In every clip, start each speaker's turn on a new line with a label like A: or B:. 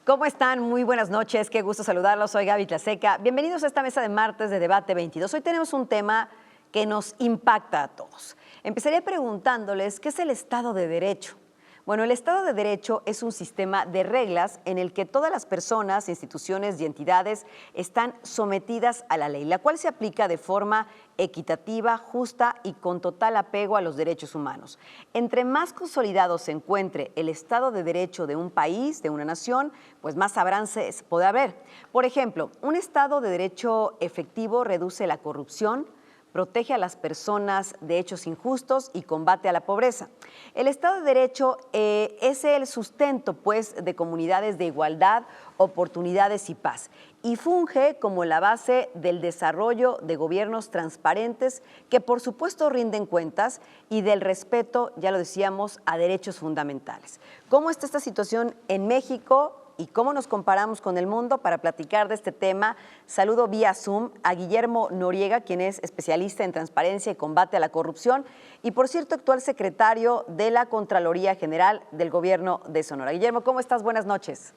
A: ¿Cómo están? Muy buenas noches, qué gusto saludarlos. Soy Gaby Tlaseca. Bienvenidos a esta mesa de martes de Debate 22. Hoy tenemos un tema que nos impacta a todos. Empezaría preguntándoles, ¿qué es el Estado de Derecho? Bueno, el Estado de Derecho es un sistema de reglas en el que todas las personas, instituciones y entidades están sometidas a la ley, la cual se aplica de forma equitativa, justa y con total apego a los derechos humanos. Entre más consolidado se encuentre el Estado de Derecho de un país, de una nación, pues más avances puede haber. Por ejemplo, un Estado de Derecho efectivo reduce la corrupción, protege a las personas de hechos injustos y combate a la pobreza. El Estado de Derecho es el sustento, pues, de comunidades de igualdad, oportunidades y paz, y funge como la base del desarrollo de gobiernos transparentes que, por supuesto, rinden cuentas y del respeto, ya lo decíamos, a derechos fundamentales. ¿Cómo está esta situación en México? ¿Y cómo nos comparamos con el mundo? Para platicar de este tema, saludo vía Zoom a Guillermo Noriega, quien es especialista en transparencia y combate a la corrupción y, por cierto, actual secretario de la Contraloría General del Gobierno de Sonora. Guillermo, ¿cómo estás? Buenas noches.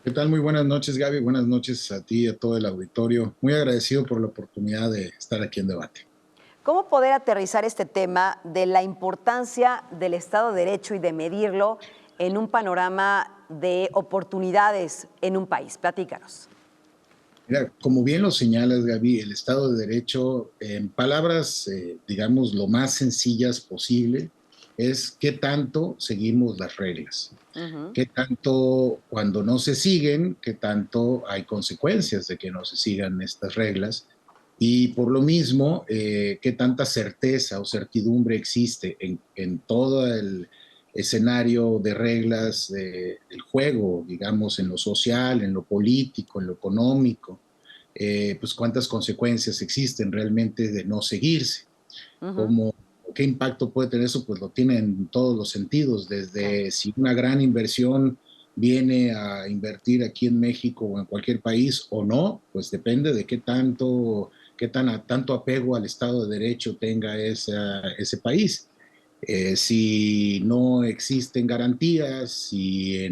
B: ¿Qué tal? Muy buenas noches, Gaby. Buenas noches a ti y a todo el auditorio. Muy agradecido por la oportunidad de estar aquí en debate.
A: ¿Cómo poder aterrizar este tema de la importancia del Estado de Derecho y de medirlo en un panorama de oportunidades en un país? Platícanos.
B: Mira, como bien lo señalas, Gaby, el Estado de Derecho, en palabras, digamos, lo más sencillas posible, es qué tanto seguimos las reglas, qué tanto cuando no se siguen, qué tanto hay consecuencias de que no se sigan estas reglas y por lo mismo, qué tanta certeza o certidumbre existe en todo el escenario de reglas del juego, digamos, en lo social, en lo político, en lo económico, pues cuántas consecuencias existen realmente de no seguirse. ¿Cómo, qué impacto puede tener eso? Pues lo tiene en todos los sentidos,
A: Claro.
B: desde si una gran inversión viene a invertir aquí en México o en cualquier país o no, pues depende de tanto apego al Estado de Derecho tenga ese país. Si no existen garantías, si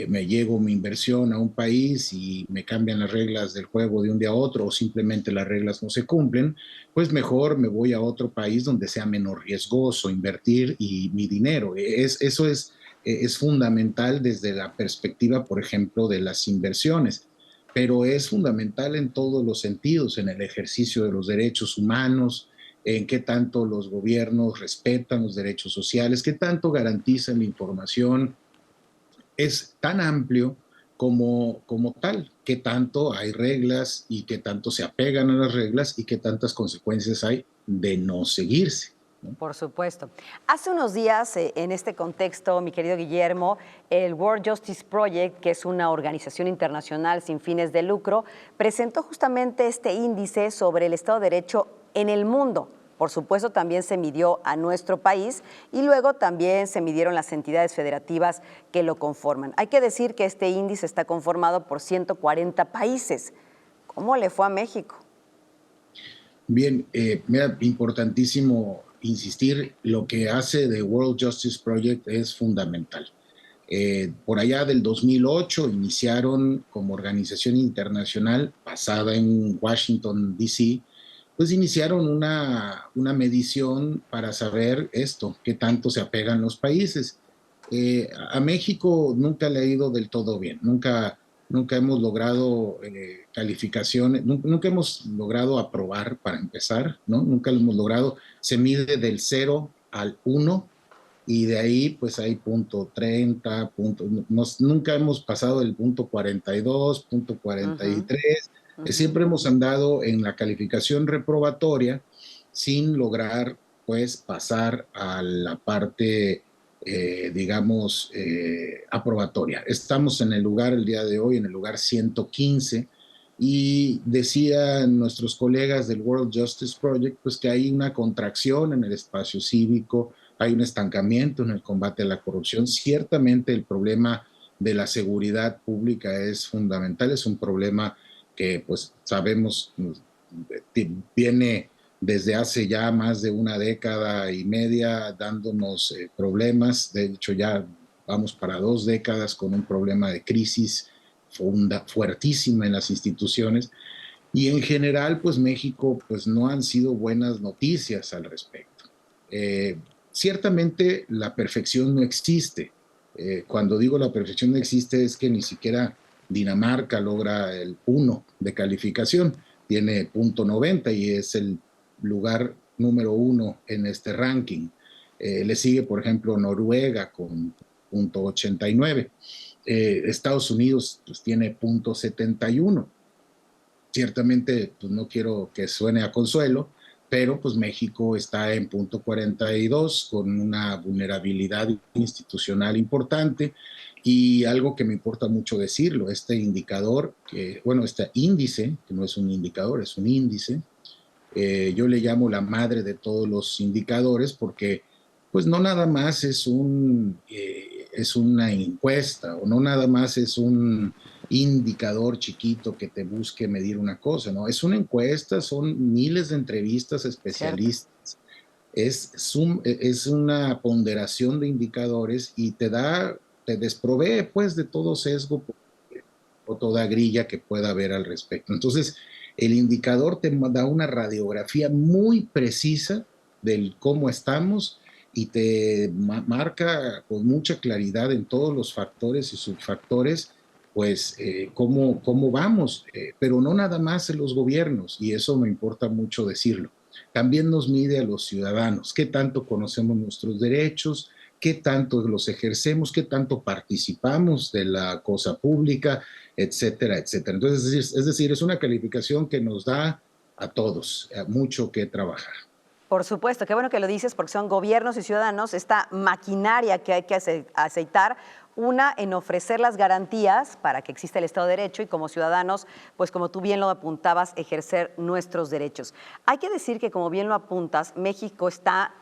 B: me llego mi inversión a un país y me cambian las reglas del juego de un día a otro o simplemente las reglas no se cumplen, pues mejor me voy a otro país donde sea menos riesgoso invertir y mi dinero. Eso es fundamental desde la perspectiva, por ejemplo, de las inversiones, pero es fundamental en todos los sentidos, en el ejercicio de los derechos humanos, en qué tanto los gobiernos respetan los derechos sociales, qué tanto garantizan la información. Es tan amplio como tal, qué tanto hay reglas y qué tanto se apegan a las reglas y qué tantas consecuencias hay de no seguirse, ¿no?
A: Por supuesto. Hace unos días, en este contexto, mi querido Guillermo, el World Justice Project, que es una organización internacional sin fines de lucro, presentó justamente este índice sobre el Estado de Derecho en el mundo. Por supuesto, también se midió a nuestro país y luego también se midieron las entidades federativas que lo conforman. Hay que decir que este índice está conformado por 140 países. ¿Cómo le fue a México?
B: Bien, mira, importantísimo insistir, lo que hace The World Justice Project es fundamental. Por allá del 2008 iniciaron como organización internacional basada en Washington, D.C., pues iniciaron una medición para saber esto, qué tanto se apegan los países. A México nunca le ha ido del todo bien, nunca hemos logrado calificaciones, nunca hemos logrado aprobar para empezar, ¿no? Nunca lo hemos logrado, se mide del 0 al 1 y de ahí pues hay punto 30, nunca hemos pasado el punto 42, punto 43, siempre hemos andado en la calificación reprobatoria sin lograr pues pasar a la parte digamos aprobatoria. Estamos en el lugar el día de hoy, en el lugar 115 y decían nuestros colegas del World Justice Project pues que hay una contracción en el espacio cívico, hay un estancamiento en el combate a la corrupción. Ciertamente el problema de la seguridad pública es fundamental, es un problema que pues sabemos viene desde hace ya más de una década y media dándonos problemas, de hecho ya vamos para 2 décadas con un problema de crisis fuertísima en las instituciones, y en general, pues México, pues no han sido buenas noticias al respecto. Ciertamente la perfección no existe. Cuando digo la perfección no existe es que ni siquiera Dinamarca logra el 1 de calificación, tiene .90 y es el lugar número 1 en este ranking. Le sigue, por ejemplo, Noruega con .89. Estados Unidos pues, tiene .71. Ciertamente, pues no quiero que suene a consuelo, pero pues México está en .42 con una vulnerabilidad institucional importante. Y algo que me importa mucho decirlo, este indicador, este índice, que no es un indicador, es un índice, yo le llamo la madre de todos los indicadores porque pues no nada más es una encuesta o no nada más es un indicador chiquito que te busque medir una cosa, ¿no? Es una encuesta, son miles de entrevistas a especialistas, es una ponderación de indicadores y te desprovee pues de todo sesgo o toda grilla que pueda haber al respecto. Entonces, el indicador te da una radiografía muy precisa del cómo estamos y te marca con mucha claridad en todos los factores y subfactores, pues cómo vamos, pero no nada más en los gobiernos, y eso me importa mucho decirlo. También nos mide a los ciudadanos, qué tanto conocemos nuestros derechos, qué tanto los ejercemos, qué tanto participamos de la cosa pública, etcétera, etcétera. Entonces, es decir, es una calificación que nos da a todos mucho que trabajar.
A: Por supuesto, qué bueno que lo dices, porque son gobiernos y ciudadanos, esta maquinaria que hay que aceitar, una en ofrecer las garantías para que exista el Estado de Derecho y como ciudadanos, pues como tú bien lo apuntabas, ejercer nuestros derechos. Hay que decir que, como bien lo apuntas, México está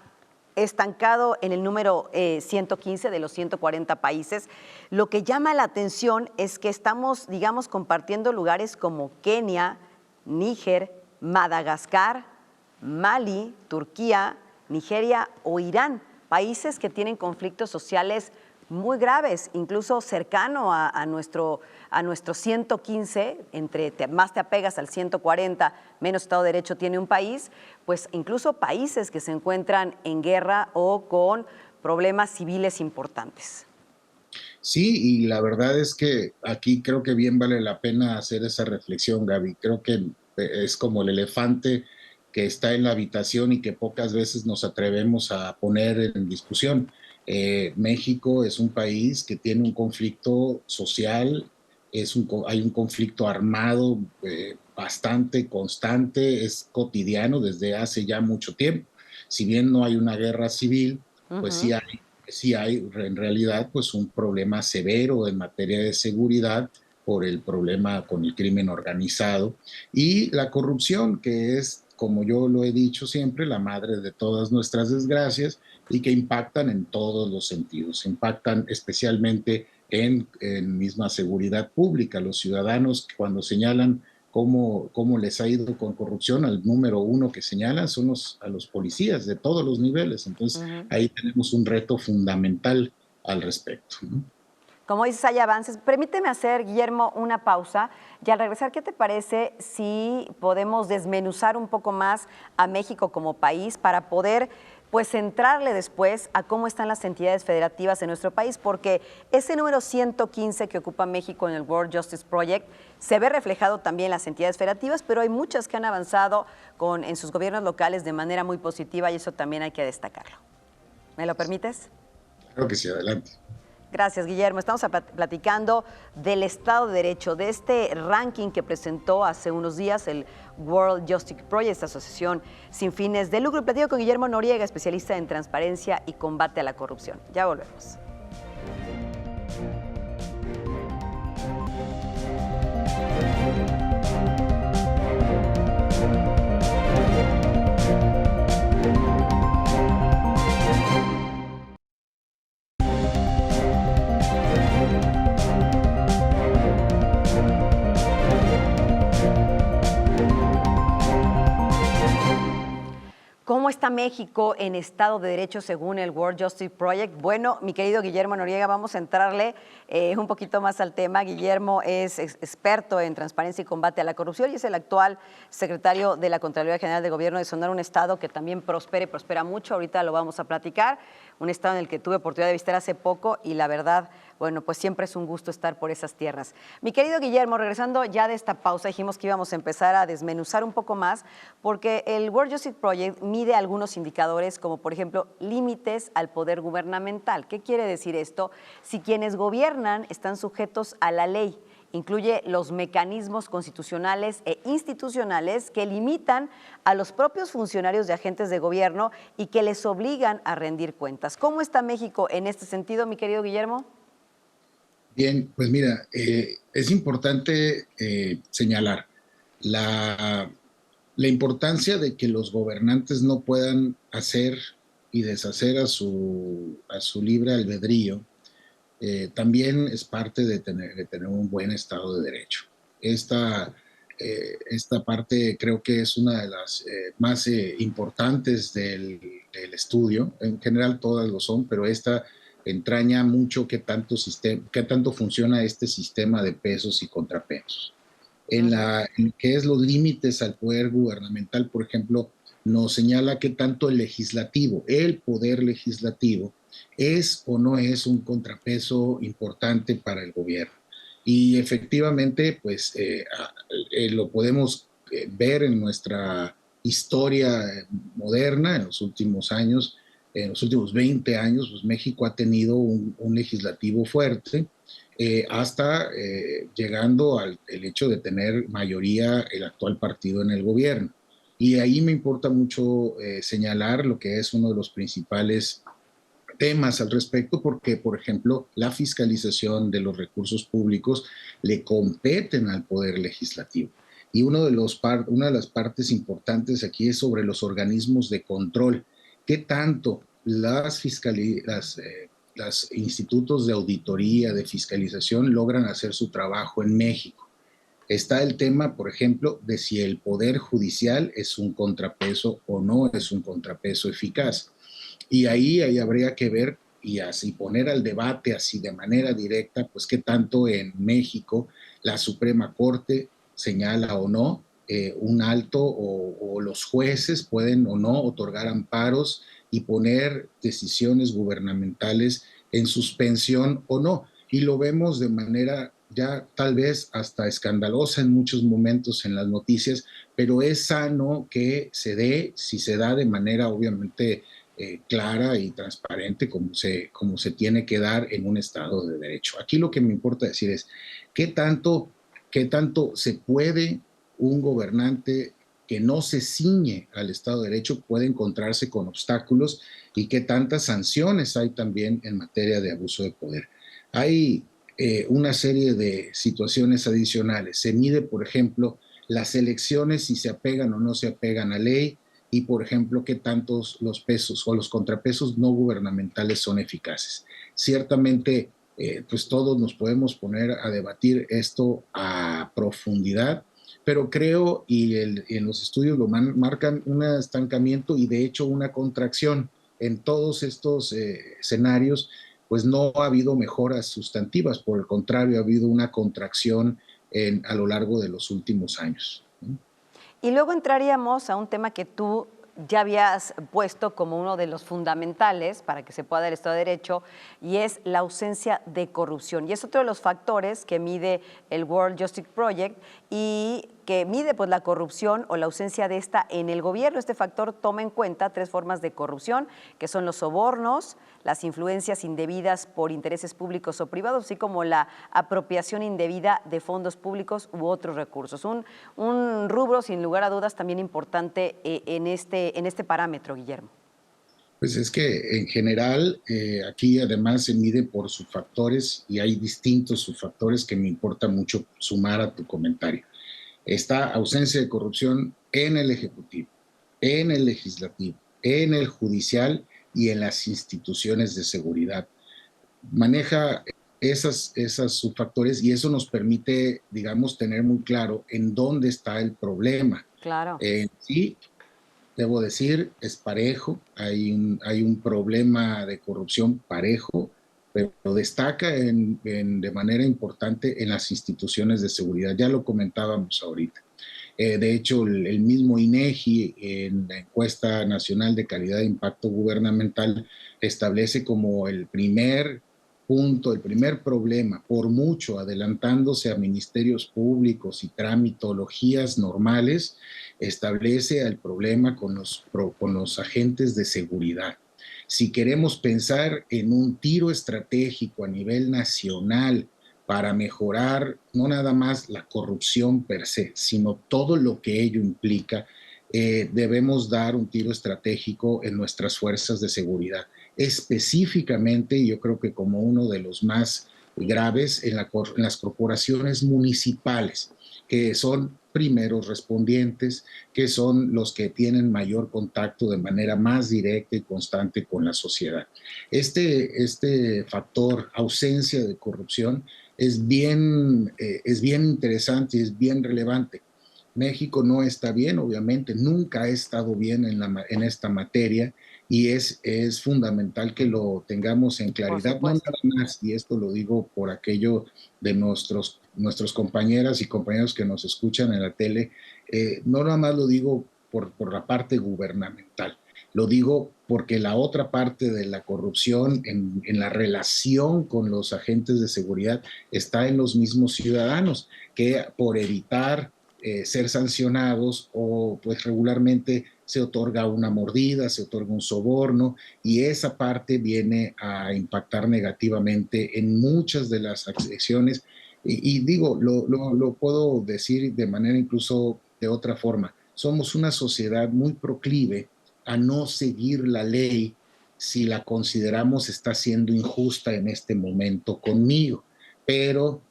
A: estancado en el número 115 de los 140 países. Lo que llama la atención es que estamos, digamos, compartiendo lugares como Kenia, Níger, Madagascar, Mali, Turquía, Nigeria o Irán, países que tienen conflictos sociales muy graves, incluso cercano a nuestro 115, entre más te apegas al 140, menos Estado de Derecho tiene un país, pues incluso países que se encuentran en guerra o con problemas civiles importantes.
B: Sí, y la verdad es que aquí creo que bien vale la pena hacer esa reflexión, Gaby. Creo que es como el elefante que está en la habitación y que pocas veces nos atrevemos a poner en discusión. México es un país que tiene un conflicto social, hay un conflicto armado bastante constante, es cotidiano desde hace ya mucho tiempo. Si bien no hay una guerra civil, pues sí hay en realidad pues un problema severo en materia de seguridad por el problema con el crimen organizado y la corrupción, que es, como yo lo he dicho siempre, la madre de todas nuestras desgracias y que impactan en todos los sentidos, impactan especialmente en misma seguridad pública. Los ciudadanos cuando señalan cómo les ha ido con corrupción, al número 1 que señalan son a los policías de todos los niveles. Entonces ahí tenemos un reto fundamental al respecto, ¿no?
A: Como dices, hay avances. Permíteme hacer, Guillermo, una pausa y al regresar, ¿qué te parece si podemos desmenuzar un poco más a México como país para poder pues centrarle después a cómo están las entidades federativas en nuestro país? Porque ese número 115 que ocupa México en el World Justice Project se ve reflejado también en las entidades federativas, pero hay muchas que han avanzado en sus gobiernos locales de manera muy positiva y eso también hay que destacarlo. ¿Me lo permites?
B: Claro que sí, adelante.
A: Gracias, Guillermo. Estamos platicando del Estado de Derecho, de este ranking que presentó hace unos días el World Justice Project, esta asociación sin fines de lucro. Platico con Guillermo Noriega, especialista en transparencia y combate a la corrupción. Ya volvemos. ¿Cómo está México en Estado de Derecho según el World Justice Project? Bueno, mi querido Guillermo Noriega, vamos a entrarle un poquito más al tema. Guillermo es experto en transparencia y combate a la corrupción y es el actual secretario de la Contraloría General de Gobierno de Sonora, un estado que también prospera y prospera mucho. Ahorita lo vamos a platicar. Un estado en el que tuve oportunidad de visitar hace poco y la verdad, bueno, pues siempre es un gusto estar por esas tierras. Mi querido Guillermo, regresando ya de esta pausa, dijimos que íbamos a empezar a desmenuzar un poco más porque el World Justice Project mide algunos indicadores como, por ejemplo, límites al poder gubernamental. ¿Qué quiere decir esto? Si quienes gobiernan están sujetos a la ley. Incluye los mecanismos constitucionales e institucionales que limitan a los propios funcionarios de agentes de gobierno y que les obligan a rendir cuentas. ¿Cómo está México en este sentido, mi querido Guillermo?
B: Bien, pues mira, es importante señalar la, la importancia de que los gobernantes no puedan hacer y deshacer a su libre albedrío. También es parte de tener un buen Estado de Derecho. Esta, esta parte creo que es una de las más importantes del estudio. En general todas lo son, pero esta entraña mucho qué tanto funciona este sistema de pesos y contrapesos. En que es los límites al poder gubernamental, por ejemplo, nos señala que tanto el poder legislativo, es o no es un contrapeso importante para el gobierno. Y efectivamente, pues lo podemos ver en nuestra historia moderna, en los últimos años, en los últimos 20 años, pues México ha tenido un legislativo fuerte, hasta llegando al el hecho de tener mayoría el actual partido en el gobierno. Y ahí me importa mucho señalar lo que es uno de los principales temas al respecto, porque, por ejemplo, la fiscalización de los recursos públicos le competen al Poder Legislativo. Y una de las partes importantes aquí es sobre los organismos de control. ¿Qué tanto las institutos de auditoría, de fiscalización, logran hacer su trabajo en México? Está el tema, por ejemplo, de si el Poder Judicial es un contrapeso o no es un contrapeso eficaz. Y ahí habría que ver y así poner al debate así de manera directa, pues qué tanto en México la Suprema Corte señala o no un alto o los jueces pueden o no otorgar amparos y poner decisiones gubernamentales en suspensión o no. Y lo vemos de manera ya tal vez hasta escandalosa en muchos momentos en las noticias, pero es sano que se dé, si se da de manera obviamente clara y transparente como se tiene que dar en un Estado de Derecho. Aquí lo que me importa decir es qué tanto, qué tanto se puede un gobernante que no se ciñe al Estado de Derecho puede encontrarse con obstáculos y qué tantas sanciones hay también en materia de abuso de poder. Hay una serie de situaciones adicionales. Se mide, por ejemplo, las elecciones, si se apegan o no se apegan a ley, y, por ejemplo, qué tantos los pesos o los contrapesos no gubernamentales son eficaces. Ciertamente, pues todos nos podemos poner a debatir esto a profundidad, pero creo, en los estudios lo marcan, un estancamiento y de hecho una contracción en todos estos escenarios, pues no ha habido mejoras sustantivas, por el contrario, ha habido una contracción a lo largo de los últimos años.
A: Y luego entraríamos a un tema que tú ya habías puesto como uno de los fundamentales para que se pueda dar el Estado de Derecho, y es la ausencia de corrupción. Y es otro de los factores que mide el World Justice Project y que mide pues la corrupción o la ausencia de esta en el gobierno. Este factor toma en cuenta 3 formas de corrupción, que son los sobornos, las influencias indebidas por intereses públicos o privados, así como la apropiación indebida de fondos públicos u otros recursos. Un rubro, sin lugar a dudas, también importante en este parámetro, Guillermo.
B: Pues es que en general aquí además se mide por subfactores y hay distintos subfactores que me importa mucho sumar a tu comentario. Esta ausencia de corrupción en el Ejecutivo, en el Legislativo, en el Judicial y en las instituciones de seguridad. Maneja esas subfactores y eso nos permite, digamos, tener muy claro en dónde está el problema.
A: Claro.
B: Sí, debo decir, es parejo, hay un problema de corrupción parejo, pero destaca de manera importante en las instituciones de seguridad. Ya lo comentábamos ahorita. De hecho, el mismo INEGI en la encuesta nacional de calidad de impacto gubernamental establece como el primer punto, el primer problema, por mucho adelantándose a ministerios públicos y tramitologías normales, establece el problema con los agentes de seguridad. Si queremos pensar en un tiro estratégico a nivel nacional para mejorar no nada más la corrupción per se, sino todo lo que ello implica, debemos dar un tiro estratégico en nuestras fuerzas de seguridad. Específicamente, yo creo que como uno de los más graves en las corporaciones municipales, que son primeros respondientes, que son los que tienen mayor contacto de manera más directa y constante con la sociedad. Este factor, ausencia de corrupción, es bien interesante y es bien relevante. México no está bien, obviamente, nunca ha estado bien en esta materia y es fundamental que lo tengamos en claridad. No nada más, y esto lo digo por aquello de nuestros compañeras y compañeros que nos escuchan en la tele, no nada más lo digo por la parte gubernamental, lo digo porque la otra parte de la corrupción en la relación con los agentes de seguridad está en los mismos ciudadanos, que por evitar ser sancionados o pues regularmente se otorga una mordida, se otorga un soborno y esa parte viene a impactar negativamente en muchas de las acciones y digo, lo puedo decir de manera incluso de otra forma, somos una sociedad muy proclive a no seguir la ley si la consideramos está siendo injusta en este momento conmigo, pero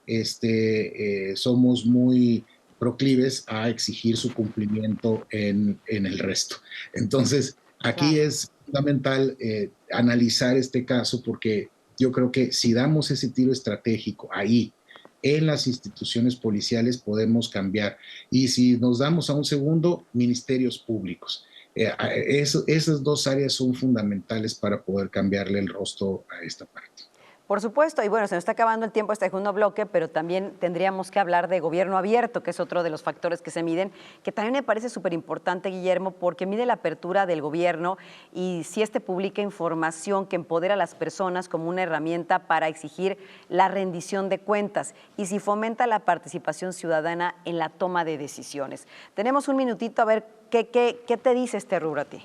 B: somos muy proclives a exigir su cumplimiento en el resto. Entonces, aquí es fundamental analizar este caso porque yo creo que si damos ese tiro estratégico ahí, en las instituciones policiales podemos cambiar. Y si nos damos a un segundo, ministerios públicos. Esas dos áreas son fundamentales para poder cambiarle el rostro a esta parte.
A: Por supuesto, y bueno, se nos está acabando el tiempo este segundo bloque, pero también tendríamos que hablar de gobierno abierto, que es otro de los factores que se miden, que también me parece súper importante, Guillermo, porque mide la apertura del gobierno y si publica información que empodera a las personas como una herramienta para exigir la rendición de cuentas y si fomenta la participación ciudadana en la toma de decisiones. Tenemos un minutito a ver qué te dice este rubro a ti.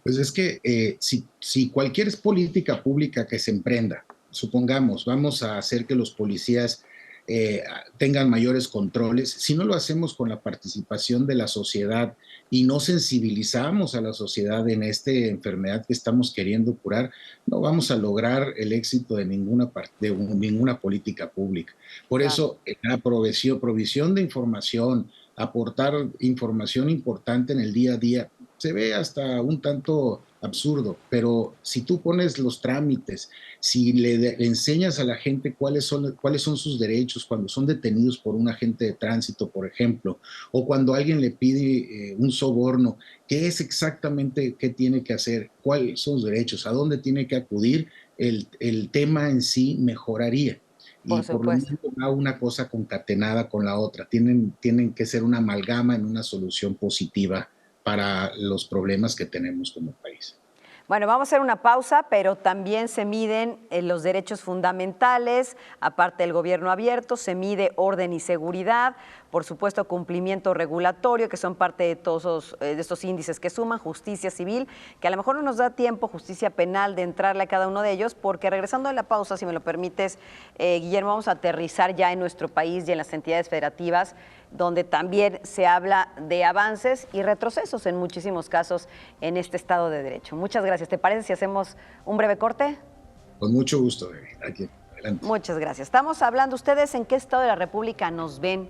B: Pues es que si cualquier política pública que se emprenda, supongamos, vamos a hacer que los policías tengan mayores controles, si no lo hacemos con la participación de la sociedad y no sensibilizamos a la sociedad en esta enfermedad que estamos queriendo curar, no vamos a lograr el éxito de ninguna política pública. Por eso, la provisión de información, aportar información importante en el día a día, se ve hasta un tanto absurdo, pero si tú pones los trámites, si le enseñas a la gente cuáles son sus derechos cuando son detenidos por un agente de tránsito, por ejemplo, o cuando alguien le pide un soborno, qué es exactamente qué tiene que hacer, cuáles son sus derechos, a dónde tiene que acudir, el tema en sí mejoraría. Y por lo menos va una cosa concatenada con la otra. Tienen que ser una amalgama en una solución positiva para los problemas que tenemos como país.
A: Bueno, vamos a hacer una pausa, pero también se miden los derechos fundamentales, aparte del gobierno abierto, se mide orden y seguridad, por supuesto cumplimiento regulatorio, que son parte de todos de estos índices que suman, justicia civil, que a lo mejor no nos da tiempo, justicia penal, de entrarle a cada uno de ellos, porque regresando a la pausa, si me lo permites, Guillermo, vamos a aterrizar ya en nuestro país y en las entidades federativas, donde también se habla de avances y retrocesos en muchísimos casos en este Estado de Derecho. Muchas gracias. ¿Te parece si hacemos un breve corte?
B: Con mucho gusto, aquí. Adelante.
A: Muchas gracias. Estamos hablando, ¿ustedes en qué estado de la República nos ven?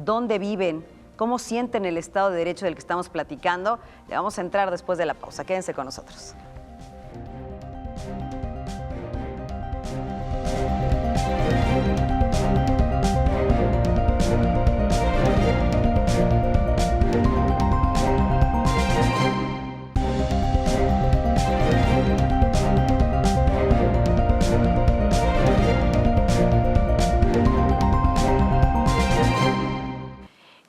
A: ¿Dónde viven? ¿Cómo sienten el Estado de Derecho del que estamos platicando? Le vamos a entrar después de la pausa. Quédense con nosotros.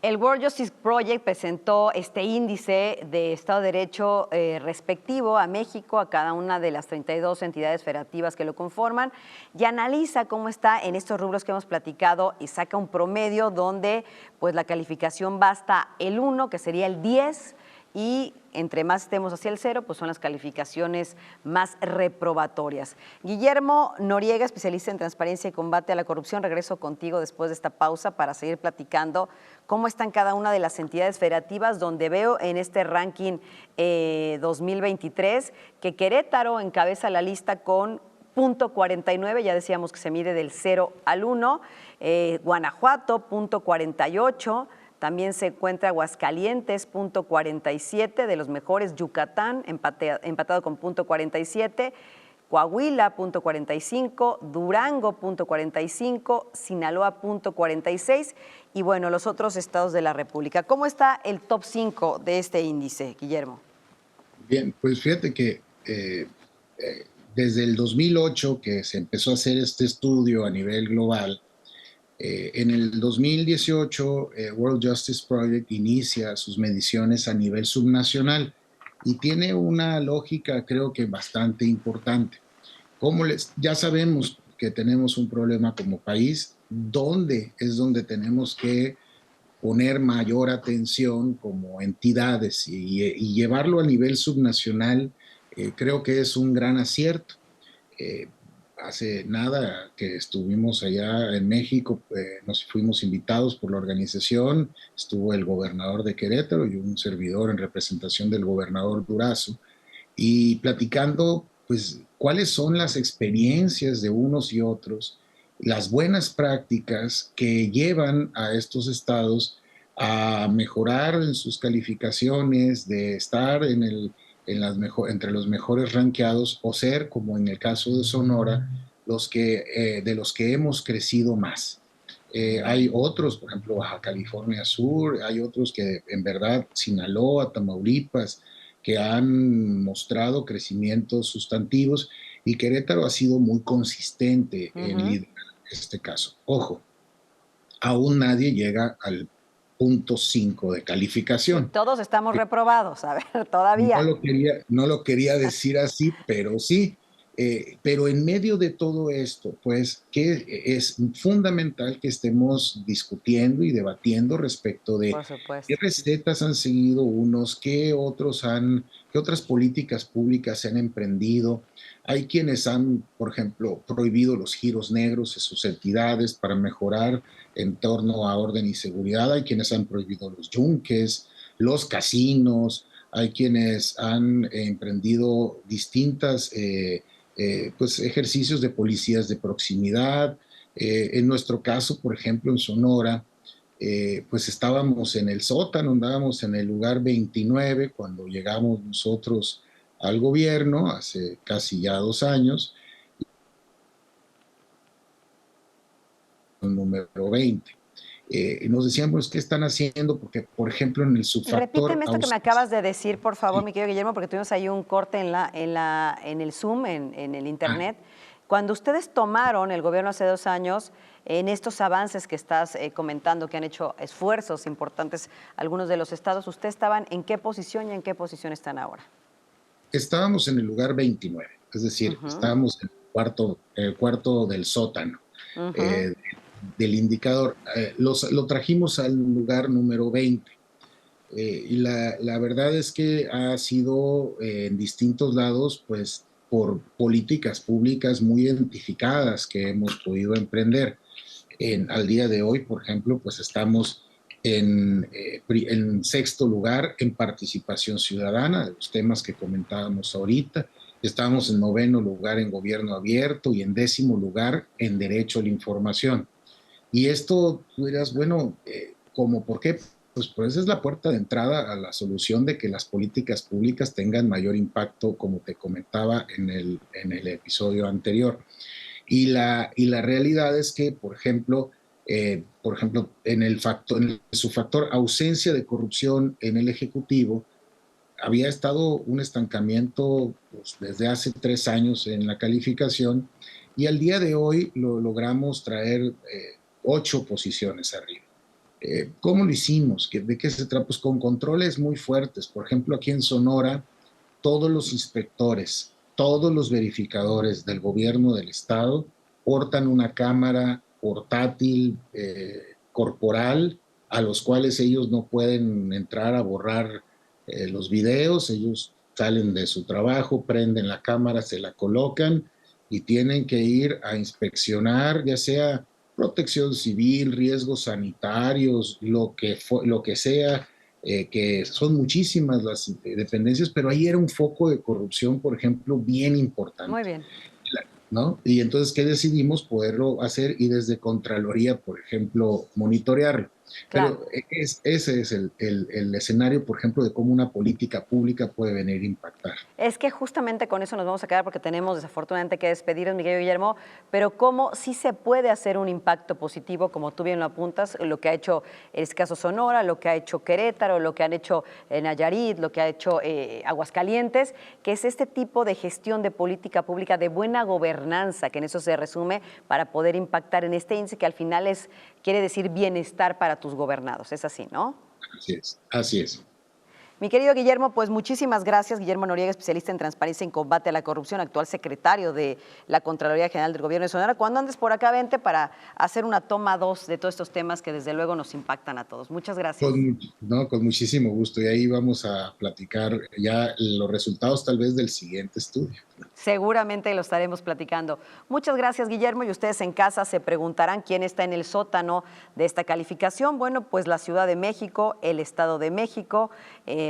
A: El World Justice Project presentó este índice de Estado de Derecho respectivo a México, a cada una de las 32 entidades federativas que lo conforman, y analiza cómo está en estos rubros que hemos platicado y saca un promedio donde pues, la calificación va hasta el 1, que sería el 10, y entre más estemos hacia el 0, pues son las calificaciones más reprobatorias. Guillermo Noriega, especialista en transparencia y combate a la corrupción, regreso contigo después de esta pausa para seguir platicando cómo están cada una de las entidades federativas, donde veo en este ranking 2023 que Querétaro encabeza la lista con .49, ya decíamos que se mide del 0 al 1, Guanajuato .48, también se encuentra Aguascalientes, .47, de los mejores, Yucatán, empatado con .47, Coahuila, .45, Durango, .45, Sinaloa, .46, y bueno, los otros estados de la República. ¿Cómo está el top 5 de este índice, Guillermo?
B: Bien, pues fíjate que desde el 2008 que se empezó a hacer este estudio a nivel global, en el 2018, World Justice Project inicia sus mediciones a nivel subnacional y tiene una lógica, creo que bastante importante. Ya sabemos que tenemos un problema como país, ¿dónde es donde tenemos que poner mayor atención como entidades y llevarlo a nivel subnacional? Creo que es un gran acierto. Eh, Hace nada que estuvimos allá en México, nos fuimos invitados por la organización, estuvo el gobernador de Querétaro y un servidor en representación del gobernador Durazo, y platicando, pues, cuáles son las experiencias de unos y otros, las buenas prácticas que llevan a estos estados a mejorar en sus calificaciones, de estar entre los mejores rankeados o ser, como en el caso de Sonora, de los que hemos crecido más. Hay otros, por ejemplo, Baja California Sur, hay otros que en verdad, Sinaloa, Tamaulipas, que han mostrado crecimientos sustantivos, y Querétaro ha sido muy consistente en liderar este caso. Ojo, aún nadie llega al punto 5 de calificación.
A: Todos estamos reprobados, a ver, todavía.
B: No lo quería decir así, pero sí. Pero en medio de todo esto, pues, que es fundamental que estemos discutiendo y debatiendo respecto de
A: Por
B: qué
A: supuesto.
B: recetas han seguido unos, qué otras políticas públicas se han emprendido. Hay quienes han, por ejemplo, prohibido los giros negros en sus entidades para mejorar en torno a orden y seguridad. Hay quienes han prohibido los yunques, los casinos. Hay quienes han emprendido distintas pues, ejercicios de policías de proximidad. En nuestro caso, por ejemplo, en Sonora, pues estábamos en el sótano, andábamos en el lugar 29 cuando llegamos nosotros al gobierno hace casi ya 2 años, el número 20. Y nos decían, pues, ¿qué están haciendo? Porque, por ejemplo, en el subfactor...
A: Repíteme esto que me acabas de decir, por favor,
B: Sí.
A: mi querido Guillermo, porque tuvimos ahí un corte en el Zoom, en el Internet. Cuando ustedes tomaron el gobierno hace 2 años, en estos avances que estás comentando, que han hecho esfuerzos importantes algunos de los estados, ¿ustedes estaban en qué posición y en qué posición están ahora?
B: Estábamos en el lugar 29, es decir, estábamos en el cuarto del sótano. Del indicador. Lo trajimos al lugar número 20. Y la verdad es que ha sido en distintos lados, pues, por políticas públicas muy identificadas que hemos podido emprender. Al día de hoy, por ejemplo, pues estamos en sexto lugar en participación ciudadana, de los temas que comentábamos ahorita. Estamos en noveno lugar en gobierno abierto y en 10º lugar en derecho a la información. Y esto, tú dirás, bueno, ¿cómo por qué? Pues esa es la puerta de entrada a la solución de que las políticas públicas tengan mayor impacto, como te comentaba en el episodio anterior. Y la realidad es que, por ejemplo, en su factor ausencia de corrupción en el Ejecutivo, había estado un estancamiento, pues, desde hace 3 años en la calificación, y al día de hoy lo logramos traer 8 posiciones arriba. ¿Cómo lo hicimos? ¿De qué se trata? Pues con controles muy fuertes. Por ejemplo, aquí en Sonora, todos los inspectores, todos los verificadores del gobierno del estado portan una cámara portátil corporal a los cuales ellos no pueden entrar a borrar los videos. Ellos salen de su trabajo, prenden la cámara, se la colocan y tienen que ir a inspeccionar, ya sea protección civil, riesgos sanitarios, lo que sea, que son muchísimas las dependencias, pero ahí era un foco de corrupción, por ejemplo, bien
A: Muy
B: importante,
A: bien.
B: ¿no? Y entonces, ¿qué decidimos? Poderlo hacer y desde Contraloría, por ejemplo, monitorearlo.
A: Claro.
B: Pero ese es el escenario, por ejemplo, de cómo una política pública puede venir a impactar.
A: Es que justamente con eso nos vamos a quedar porque tenemos desafortunadamente que despedirnos, mi querido Guillermo, pero cómo sí se puede hacer un impacto positivo, como tú bien lo apuntas, lo que ha hecho el caso Sonora, lo que ha hecho Querétaro, lo que han hecho Nayarit, lo que ha hecho Aguascalientes, que es este tipo de gestión de política pública, de buena gobernanza, que en eso se resume, para poder impactar en este índice que al final quiere decir bienestar para tus gobernados. Es así, ¿no?
B: Así es, así es.
A: Mi querido Guillermo, pues muchísimas gracias. Guillermo Noriega, especialista en transparencia y en combate a la corrupción, actual secretario de la Contraloría General del Gobierno de Sonora. Cuando andes por acá, vente para hacer una toma 2 de todos estos temas que desde luego nos impactan a todos. Muchas gracias.
B: No, con muchísimo gusto. Y ahí vamos a platicar ya los resultados tal vez del siguiente estudio.
A: Seguramente lo estaremos platicando. Muchas gracias, Guillermo. Y ustedes en casa se preguntarán quién está en el sótano de esta calificación. Bueno, pues la Ciudad de México, el Estado de México,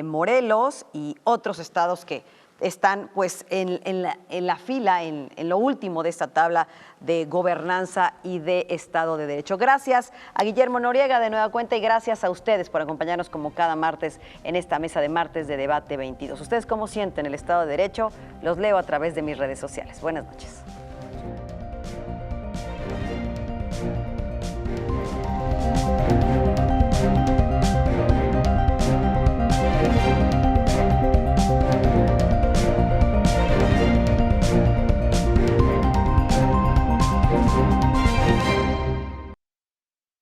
A: Morelos y otros estados que están pues en la fila, en lo último de esta tabla de gobernanza y de Estado de Derecho. Gracias a Guillermo Noriega de nueva cuenta y gracias a ustedes por acompañarnos como cada martes en esta mesa de martes de Debate 22. ¿Ustedes cómo sienten el Estado de Derecho? Los leo a través de mis redes sociales. Buenas noches.